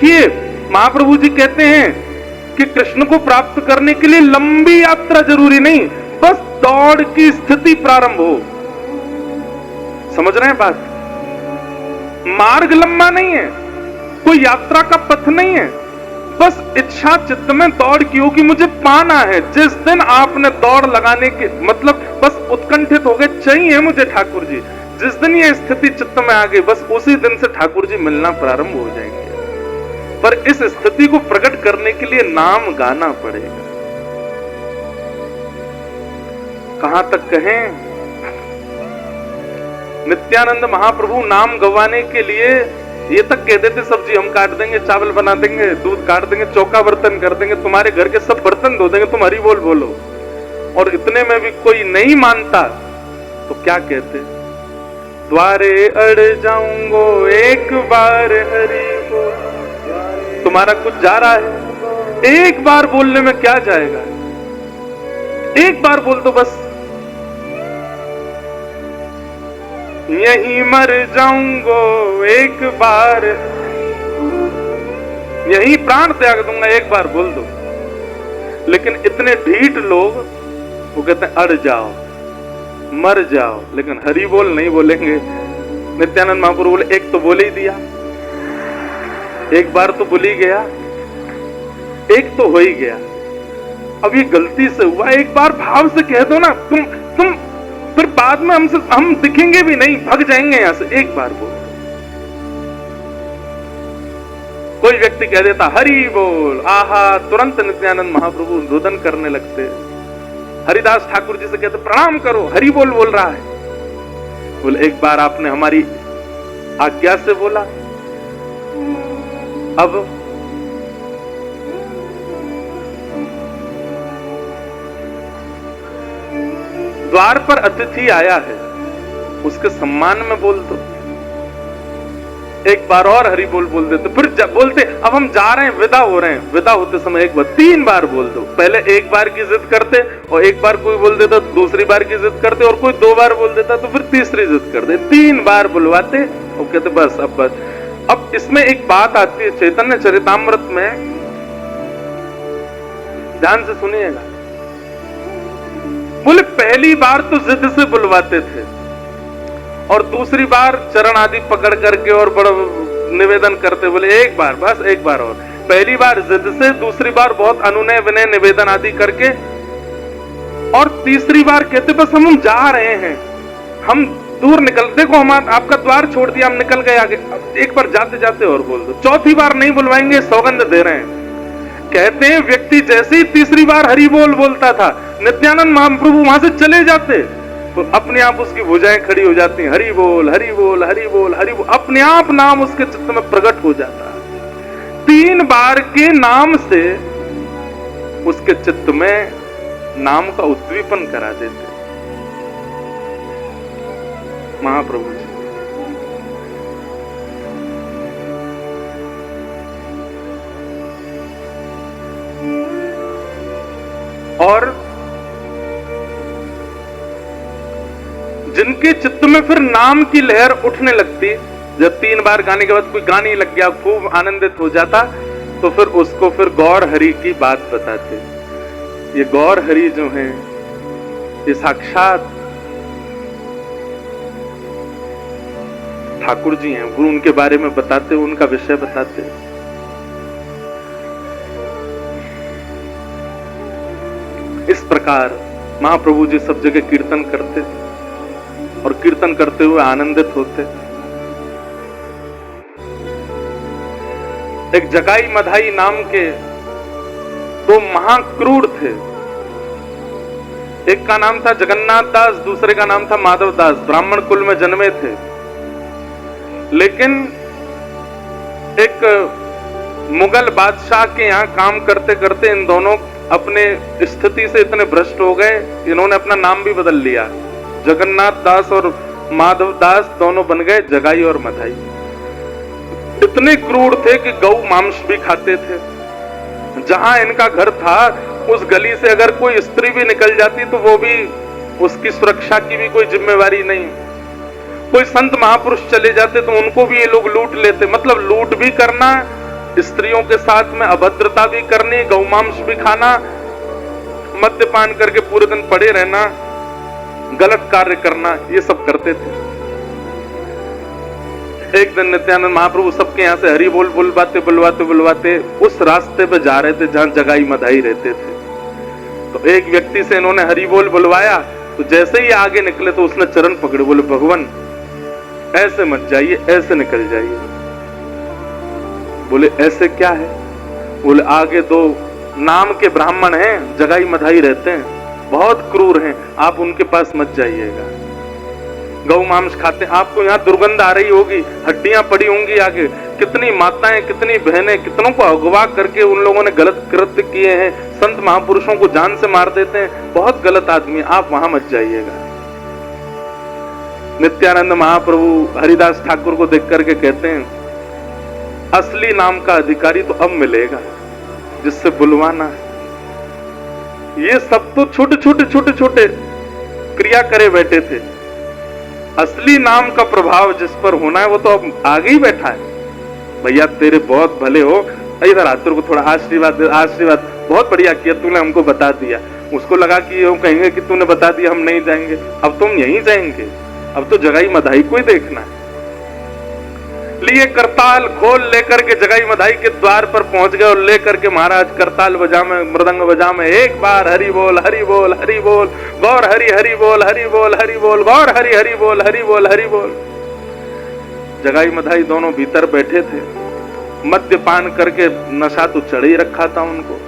देखिए महाप्रभु जी कहते हैं कि कृष्ण को प्राप्त करने के लिए लंबी यात्रा जरूरी नहीं, बस दौड़ की स्थिति प्रारंभ हो। समझ रहे हैं बात? मार्ग लंबा नहीं है, कोई यात्रा का पथ नहीं है, बस इच्छा चित्त में दौड़ की हो कि मुझे पाना है। जिस दिन आपने दौड़ लगाने के मतलब बस उत्कंठित हो गए, चाहिए मुझे ठाकुर जी, जिस दिन ये स्थिति चित्त में आ गई, बस उसी दिन से ठाकुर जी मिलना प्रारंभ हो जाएंगे। पर इस स्थिति को प्रकट करने के लिए नाम गाना पड़ेगा। कहां तक कहें, नित्यानंद महाप्रभु नाम गवाने के लिए ये तक कह देते, सब्जी हम काट देंगे, चावल बना देंगे, दूध काट देंगे, चौका बर्तन कर देंगे, तुम्हारे घर के सब बर्तन धो देंगे, तुम हरि बोल बोलो। और इतने में भी कोई नहीं मानता तो क्या कहते, द्वारे अड़ जाऊंगो एक बार हरि बोल। तुम्हारा कुछ जा रहा है, एक बार बोलने में क्या जाएगा, एक बार बोल दो बस। यहीं मर जाऊंगो एक बार, यहीं प्राण त्याग दूंगा, एक बार बोल दो। लेकिन इतने ढीठ लोग वो कहते हैं अड़ जाओ, मर जाओ, लेकिन हरि बोल नहीं बोलेंगे। नित्यानंद महाप्रभु बोले एक तो बोल ही दिया, एक बार तो बोल ही गया, एक तो हो ही गया। अब ये गलती से हुआ, एक बार भाव से कह दो ना, तुम फिर बाद में हम दिखेंगे भी नहीं, भाग जाएंगे यहां से। एक बार बोल। कोई व्यक्ति कह देता हरि बोल, आहा, तुरंत नित्यानंद महाप्रभु रुदन करने लगते। हरिदास ठाकुर जी से कहते प्रणाम करो, हरि बोल बोल रहा है। बोले एक बार आपने हमारी आज्ञा से बोला, अब द्वार पर अतिथि आया है, उसके सम्मान में बोल दो। एक बार और हरि बोल बोल देते, फिर बोलते अब हम जा रहे हैं, विदा हो रहे हैं, विदा होते समय एक बार, 3 बार बोल दो। पहले एक बार की जिद करते और एक बार कोई बोल देता, दूसरी बार की जिद करते और कोई 2 बार बोल देता तो फिर तीसरी जिद करते, 3 बार बुलवाते और कहते बस अब बस। अब इसमें एक बात आती है चैतन्य चरितामृत में, ध्यान से सुनिएगा। बोले पहली बार तो जिद से बुलवाते थे और दूसरी बार चरण आदि पकड़ करके और बड़ा निवेदन करते, बोले एक बार बस, एक बार और। पहली बार जिद से, दूसरी बार बहुत अनुनय विनय निवेदन आदि करके, और तीसरी बार कहते बस हम जा रहे हैं, हम दूर निकल, देखो हम आपका द्वार छोड़ दिया, हम निकल गए आगे, एक बार जाते जाते और बोल दो। चौथी बार नहीं बुलवाएंगे, सौगंध दे रहे हैं। कहते हैं व्यक्ति जैसे ही तीसरी बार हरि बोल बोलता था, नित्यानंद महाप्रभु वहां से चले जाते तो अपने आप उसकी भुजाएं खड़ी हो जाती हैं, हरि बोल हरि बोल हरि बोल हरि बोल, अपने आप नाम उसके चित्त में प्रकट हो जाता है। 3 बार के नाम से उसके चित्त में नाम का उद्दीपन करा देते महाप्रभु जी। और जिनके चित्त में फिर नाम की लहर उठने लगती, जब 3 बार गाने के बाद कोई गाने लग गया, खूब आनंदित हो जाता, तो फिर उसको फिर गौर हरि की बात बताते। ये गौर हरि जो हैं, ये साक्षात ठाकुर जी हैं। गुरु उनके बारे में बताते, उनका विषय बताते। इस प्रकार महाप्रभु जी सब जगह कीर्तन करते और कीर्तन करते हुए आनंदित होते। एक जगाई मधाई नाम के 2 महाक्रूर थे। एक का नाम था जगन्नाथ दास, दूसरे का नाम था माधव दास। ब्राह्मण कुल में जन्मे थे, लेकिन एक मुगल बादशाह के यहाँ काम करते करते इन दोनों अपने स्थिति से इतने भ्रष्ट हो गए, इन्होंने अपना नाम भी बदल लिया। जगन्नाथ दास और माधव दास दोनों बन गए जगाई और मधाई। इतने क्रूर थे कि गौ मांस भी खाते थे। जहां इनका घर था उस गली से अगर कोई स्त्री भी निकल जाती तो वो भी, उसकी सुरक्षा की भी कोई जिम्मेवारी नहीं। कोई संत महापुरुष चले जाते तो उनको भी ये लोग लूट लेते। मतलब लूट भी करना स्त्रियों के साथ में अभद्रता भी करनी, गौमांस भी खाना, मद्यपान करके पूरे दिन पड़े रहना, गलत कार्य करना, ये सब करते थे। एक दिन नित्यानंद महाप्रभु सबके यहाँ से हरि बोल बुलवाते उस रास्ते पे जा रहे थे जहां जगाई मधाई रहते थे। तो एक व्यक्ति से इन्होंने हरि बोल बुलवाया, तो जैसे ही आगे निकले तो उसने चरण पकड़े, बोले भगवान ऐसे मत जाइए, ऐसे निकल जाइए। बोले ऐसे क्या है? बोले आगे दो नाम के ब्राह्मण हैं, जगाई मधाई रहते हैं, बहुत क्रूर हैं, आप उनके पास मत जाइएगा। गौ मांस खाते हैं, आपको यहाँ दुर्गंध आ रही होगी, हड्डियां पड़ी होंगी आगे, कितनी माताएं, कितनी बहनें, कितनों को अगवा करके उन लोगों ने गलत कृत्य किए हैं, संत महापुरुषों को जान से मार देते हैं, बहुत गलत आदमी, आप वहां मत जाइएगा। नित्यानंद महाप्रभु हरिदास ठाकुर को देख करके कहते हैं, असली नाम का अधिकारी तो अब मिलेगा जिससे बुलवाना है। ये सब तो छोटे क्रिया करे बैठे थे, असली नाम का प्रभाव जिस पर होना है वो तो अब आगे ही बैठा है। भैया तेरे बहुत भले हो, इधर आ, तेरे को थोड़ा आशीर्वाद, बहुत बढ़िया किया तूने, हमको बता दिया। उसको लगा कि वो कहेंगे कि तूने बता दिया हम नहीं जाएंगे, अब तुम यहीं जाएंगे, अब तो जगाई मधाई को ही देखना है। लिए करताल खोल लेकर के जगाई मधाई के द्वार पर पहुंच गए और लेकर के महाराज करताल बजा में, मृदंग बजा में एक बार हरि बोल हरि बोल हरि बोल, गौर हरि हरि बोल हरि बोल हरि बोल, गौर हरि हरि बोल हरि बोल हरि बोल। जगाई मधाई दोनों भीतर बैठे थे, मद्यपान करके नशा तो चढ़ ही रखा था उनको।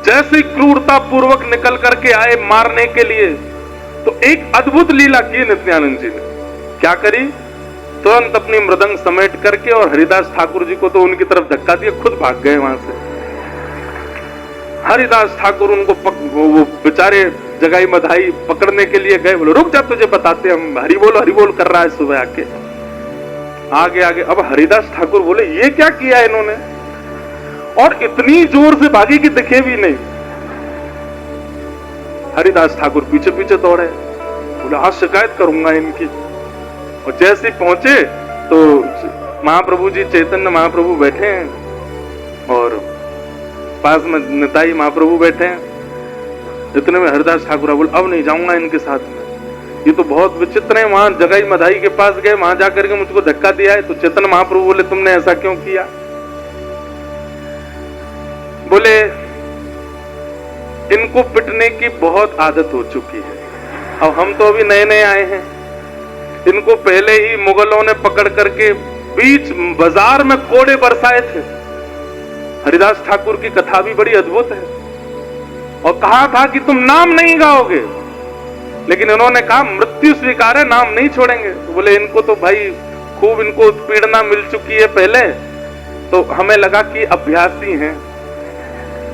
जैसे क्रूरता पूर्वक निकल करके आए मारने के लिए, तो एक अद्भुत लीला की नित्यानंद जी ने। क्या करी? तुरंत अपनी मृदंग समेट करके और हरिदास ठाकुर जी को तो उनकी तरफ धक्का दिया, खुद भाग गए वहां से। हरिदास ठाकुर उनको वो बेचारे जगाई मधाई पकड़ने के लिए गए, बोले रुक जा तुझे बताते, हम हरि बोल कर रहा है सुबह आके। आगे आगे अब हरिदास ठाकुर बोले ये क्या किया इन्होंने, और इतनी जोर से भागे कि दिखे भी नहीं। हरिदास ठाकुर पीछे पीछे दौड़े, बोले आज शिकायत करूंगा इनकी। और जैसे पहुंचे तो महाप्रभु जी, चैतन्य महाप्रभु बैठे हैं और पास में निताई महाप्रभु बैठे हैं। इतने में हरिदास ठाकुर बोले अब नहीं जाऊंगा इनके साथ में, ये तो बहुत विचित्र है। वहां जगाई मधाई के पास गए, वहां जाकर के मुझको धक्का दिया है। तो चैतन्य महाप्रभु बोले तुमने ऐसा क्यों किया? बोले इनको पिटने की बहुत आदत हो चुकी है, अब हम तो अभी नए नए आए हैं। इनको पहले ही मुगलों ने पकड़ करके बीच बाजार में कोड़े बरसाए थे। हरिदास ठाकुर की कथा भी बड़ी अद्भुत है, और कहा था कि तुम नाम नहीं गाओगे, लेकिन इन्होंने कहा मृत्यु स्वीकार है, नाम नहीं छोड़ेंगे। तो बोले इनको तो भाई खूब इनको उत्पीड़ना मिल चुकी है पहले, तो हमें लगा कि अभ्यासी हैं,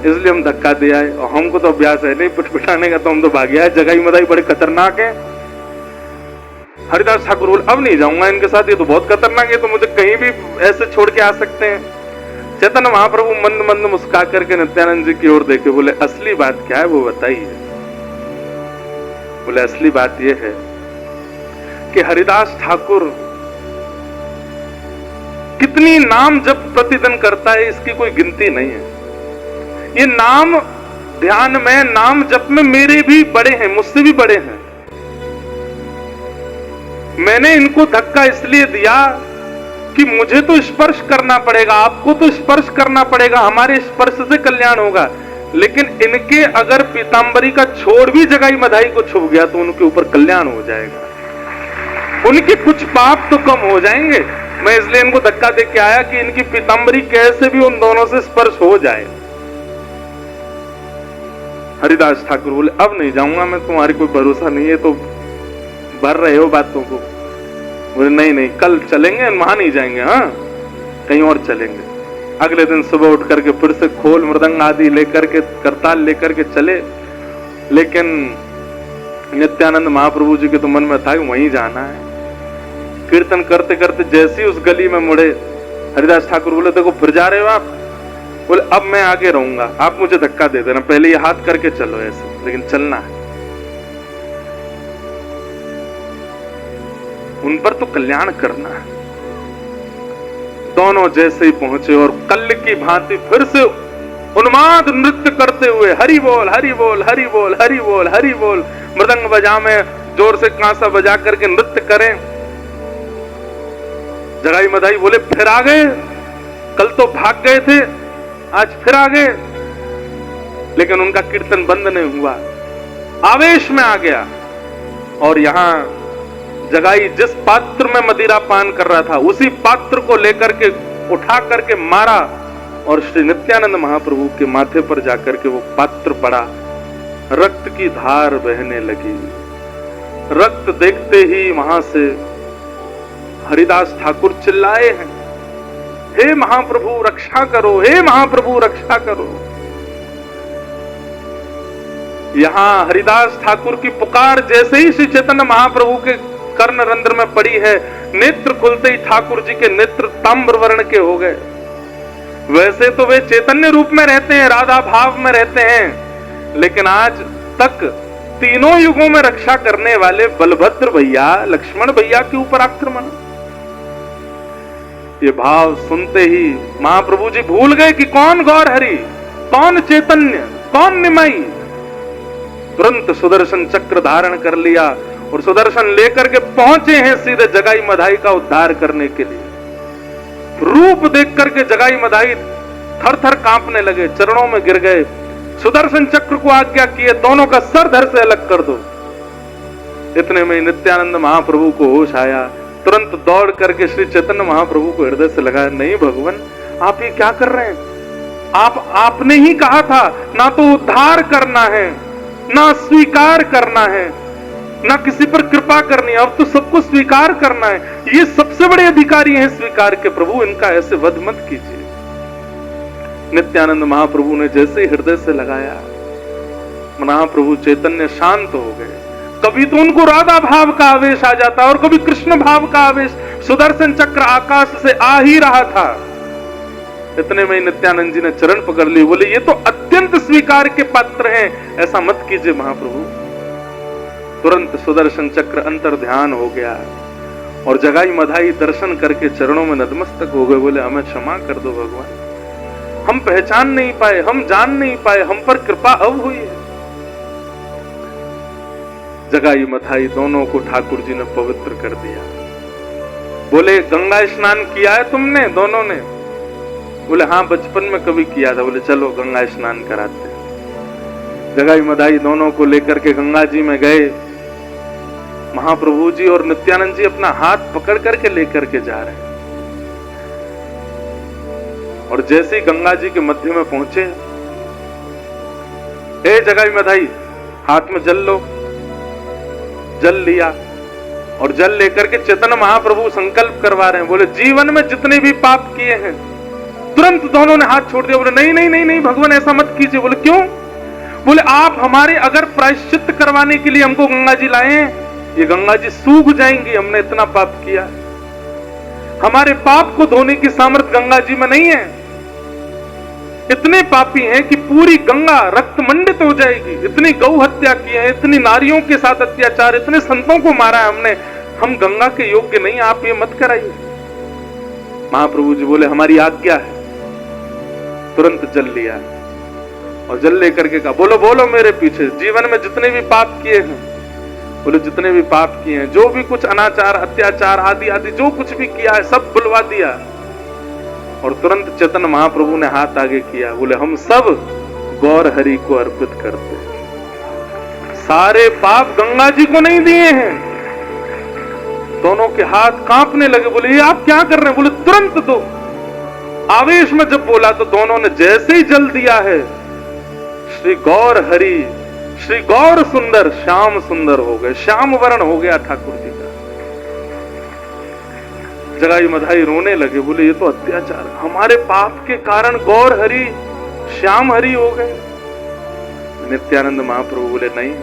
इसलिए हम धक्का दिया है, और हमको तो अभ्यास है नहीं पिटाने का, तो हम तो भाग गया है। जगाई मधाई बड़े खतरनाक है। हरिदास ठाकुर बोले अब नहीं जाऊंगा इनके साथ, ये तो बहुत खतरनाक है, तो मुझे कहीं भी ऐसे छोड़ के आ सकते हैं। चैतन्य महाप्रभु मंद मंद मुस्कुरा करके नित्यानंद जी की ओर देखे, बोले असली बात क्या है वो बताइए। बोले असली बात ये है कि हरिदास ठाकुर कितनी नाम जप प्रतिदिन करता है, इसकी कोई गिनती नहीं है। ये नाम ध्यान में, नाम जप में मेरे भी बड़े हैं, मुझसे भी बड़े हैं। मैंने इनको धक्का इसलिए दिया कि मुझे तो स्पर्श करना पड़ेगा, आपको तो स्पर्श करना पड़ेगा, हमारे स्पर्श से कल्याण होगा। लेकिन इनके अगर पीतांबरी का छोड़ भी जगाई मधाई को छुप गया तो उनके ऊपर कल्याण हो जाएगा, उनके कुछ पाप तो कम हो जाएंगे। मैं इसलिए इनको धक्का दे के आया कि इनकी पीतांबरी कैसे भी उन दोनों से स्पर्श हो जाए। हरिदास ठाकुर बोले अब नहीं जाऊंगा मैं, तुम्हारी कोई भरोसा नहीं है तो भर रहे हो बातों को। बोले नहीं नहीं कल चलेंगे, वहां नहीं जाएंगे, हाँ कहीं और चलेंगे। अगले दिन सुबह उठ करके फिर से खोल मृदंग आदि लेकर के, करताल लेकर के चले। लेकिन नित्यानंद महाप्रभु जी के तो मन में था कि वहीं जाना है। कीर्तन करते करते जैसे ही उस गली में मुड़े, हरिदास ठाकुर बोले देखो फिर जा रहे हो आप? बोले अब मैं आगे रहूंगा, आप मुझे धक्का दे देना, पहले ये हाथ करके चलो ऐसे, लेकिन चलना है। उन पर तो कल्याण करना है। दोनों जैसे ही पहुंचे और कल की भांति फिर से उन्माद नृत्य करते हुए हरि बोल हरि बोल हरि बोल हरि बोल हरि बोल, मृदंग बजा में जोर से कांसा बजा करके नृत्य करें। जगाई मधाई बोले फिर आ गए, कल तो भाग गए थे, आज फिर आ गए। लेकिन उनका कीर्तन बंद नहीं हुआ, आवेश में आ गया। और यहां जगाई जिस पात्र में मदिरा पान कर रहा था उसी पात्र को लेकर के उठा करके मारा और श्री नित्यानंद महाप्रभु के माथे पर जाकर के वो पात्र पड़ा, रक्त की धार बहने लगी। रक्त देखते ही वहां से हरिदास ठाकुर चिल्लाए हैं, हे महाप्रभु रक्षा करो, हे महाप्रभु रक्षा करो। यहां हरिदास ठाकुर की पुकार जैसे ही श्री चैतन्य महाप्रभु के कर्ण रंध्र में पड़ी है, नेत्र खुलते ही ठाकुर जी के नेत्र ताम्र वर्ण के हो गए। वैसे तो वे चैतन्य रूप में रहते हैं, राधा भाव में रहते हैं, लेकिन आज तक तीनों युगों में रक्षा करने वाले बलभद्र भैया, लक्ष्मण भैया के ऊपर आक्रमण। ये भाव सुनते ही महाप्रभु जी भूल गए कि कौन गौर हरि, कौन चैतन्य, कौन निमाई। तुरंत सुदर्शन चक्र धारण कर लिया और सुदर्शन लेकर के पहुंचे हैं सीधे जगाई मधाई का उद्धार करने के लिए। रूप देख करके जगाई मधाई थर थर कांपने लगे, चरणों में गिर गए, सुदर्शन चक्र को आज्ञा किए दोनों का सर धड़ से अलग कर दो। इतने में नित्यानंद महाप्रभु को होश आया, तुरंत दौड़ करके श्री चैतन्य महाप्रभु को हृदय से लगाया, नहीं भगवान आप ये क्या कर रहे हैं, आपने ही कहा था ना तो उद्धार करना है, ना स्वीकार करना है, ना किसी पर कृपा करनी है, अब तो सबको स्वीकार करना है। ये सबसे बड़े अधिकारी हैं स्वीकार के, प्रभु इनका ऐसे वध मत कीजिए। नित्यानंद महाप्रभु ने जैसे ही हृदय से लगाया, महाप्रभु चैतन्य शांत हो गए। कभी तो उनको राधा भाव का आवेश आ जाता और कभी कृष्ण भाव का आवेश। सुदर्शन चक्र आकाश से आ ही रहा था। इतने में नित्यानंद जी ने चरण पकड़ लिए, बोले ये तो अत्यंत स्वीकार के पात्र हैं, ऐसा मत कीजिए महाप्रभु। तुरंत सुदर्शन चक्र अंतर ध्यान हो गया और जगाई मधाई दर्शन करके चरणों में नतमस्तक हो गए, बोले हमें क्षमा कर दो भगवान, हम पहचान नहीं पाए, हम जान नहीं पाए, हम पर कृपा अब हुई है। जगाई मधाई दोनों को ठाकुर जी ने पवित्र कर दिया। बोले गंगा स्नान किया है तुमने दोनों ने? बोले हाँ बचपन में कभी किया था। बोले चलो गंगा स्नान कराते हैं। जगाई मधाई दोनों को लेकर के गंगा जी में गए। महाप्रभु जी और नित्यानंद जी अपना हाथ पकड़ करके लेकर के जा रहे हैं और जैसे ही गंगा जी के मध्य में पहुंचे, ए जगाई मधाई हाथ में जल लो। जल लिया और जल लेकर के चैतन्य महाप्रभु संकल्प करवा रहे हैं, बोले जीवन में जितने भी पाप किए हैं। तुरंत दोनों ने हाथ छोड़ दिया, बोले नहीं नहीं नहीं नहीं भगवान ऐसा मत कीजिए। बोले क्यों? बोले आप हमारे अगर प्रायश्चित करवाने के लिए हमको गंगा जी लाए हैं, ये गंगा जी सूख जाएंगी, हमने इतना पाप किया। हमारे पाप को धोने की सामर्थ्य गंगा जी में नहीं है। इतने पापी हैं कि पूरी गंगा रक्त मंडित हो जाएगी। इतनी गौ हत्या की है, इतनी नारियों के साथ अत्याचार, इतने संतों को मारा है हमने, हम गंगा के योग्य नहीं, आप ये मत कराइए। महाप्रभु जी बोले हमारी आज्ञा है। तुरंत जल लिया और जल लेकर के कहा, बोलो बोलो मेरे पीछे, जीवन में जितने भी पाप किए हैं। बोले जितने भी पाप किए हैं, जो भी कुछ अनाचार अत्याचार आदि आदि जो कुछ भी किया है सब बुलवा दिया। और तुरंत चैतन्य महाप्रभु ने हाथ आगे किया, बोले हम सब गौर हरि को अर्पित करते हैं। सारे पाप गंगा जी को नहीं दिए हैं। दोनों के हाथ कांपने लगे, बोले ये आप क्या कर रहे हैं? बोले तुरंत दो। आवेश में जब बोला तो दोनों ने जैसे ही जल दिया है, श्री गौर हरि, श्री गौर सुंदर, श्याम सुंदर हो गए, श्याम वर्ण हो गया ठाकुर जी का। जगाई मधाई रोने लगे, बोले ये तो अत्याचार, हमारे पाप के कारण गौर हरि श्याम हरि हो गए। नित्यानंद महाप्रभु बोले नहीं,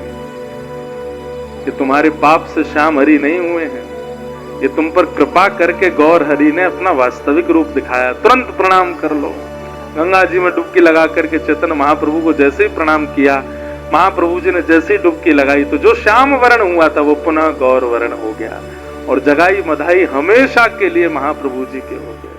ये तुम्हारे पाप से श्याम हरि नहीं हुए हैं, ये तुम पर कृपा करके गौर हरि ने अपना वास्तविक रूप दिखाया। तुरंत प्रणाम कर लो। गंगा जी में डुबकी लगा करके चैतन्य महाप्रभु को जैसे ही प्रणाम किया, महाप्रभु जी ने जैसे ही डुबकी लगाई तो जो श्याम वर्ण हुआ था वो पुनः गौर वर्ण हो गया और जगाई मधाई हमेशा के लिए महाप्रभु जी के हो गए।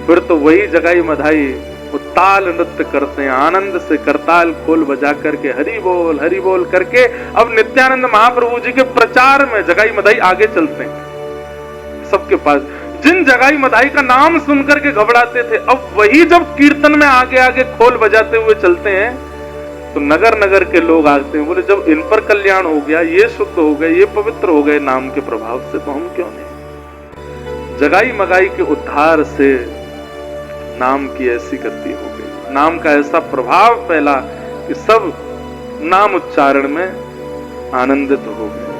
फिर तो वही जगाई मधाई वो ताल नृत्य करते हैं, आनंद से करताल खोल बजा करके हरि बोल करके अब नित्यानंद महाप्रभु जी के प्रचार में जगाई मधाई आगे चलते हैं सबके पास। जिन जगाई मधाई का नाम सुनकर के घबराते थे, अब वही जब कीर्तन में आगे आगे खोल बजाते हुए चलते हैं तो नगर नगर के लोग आते हैं, बोले जब इन पर कल्याण हो गया, ये शुद्ध हो गए, ये पवित्र हो गए नाम के प्रभाव से, तो हम क्यों नहीं। जगाई मगाई के उद्धार से नाम की ऐसी गति हो गई, नाम का ऐसा प्रभाव फैला कि सब नाम उच्चारण में आनंदित हो गए।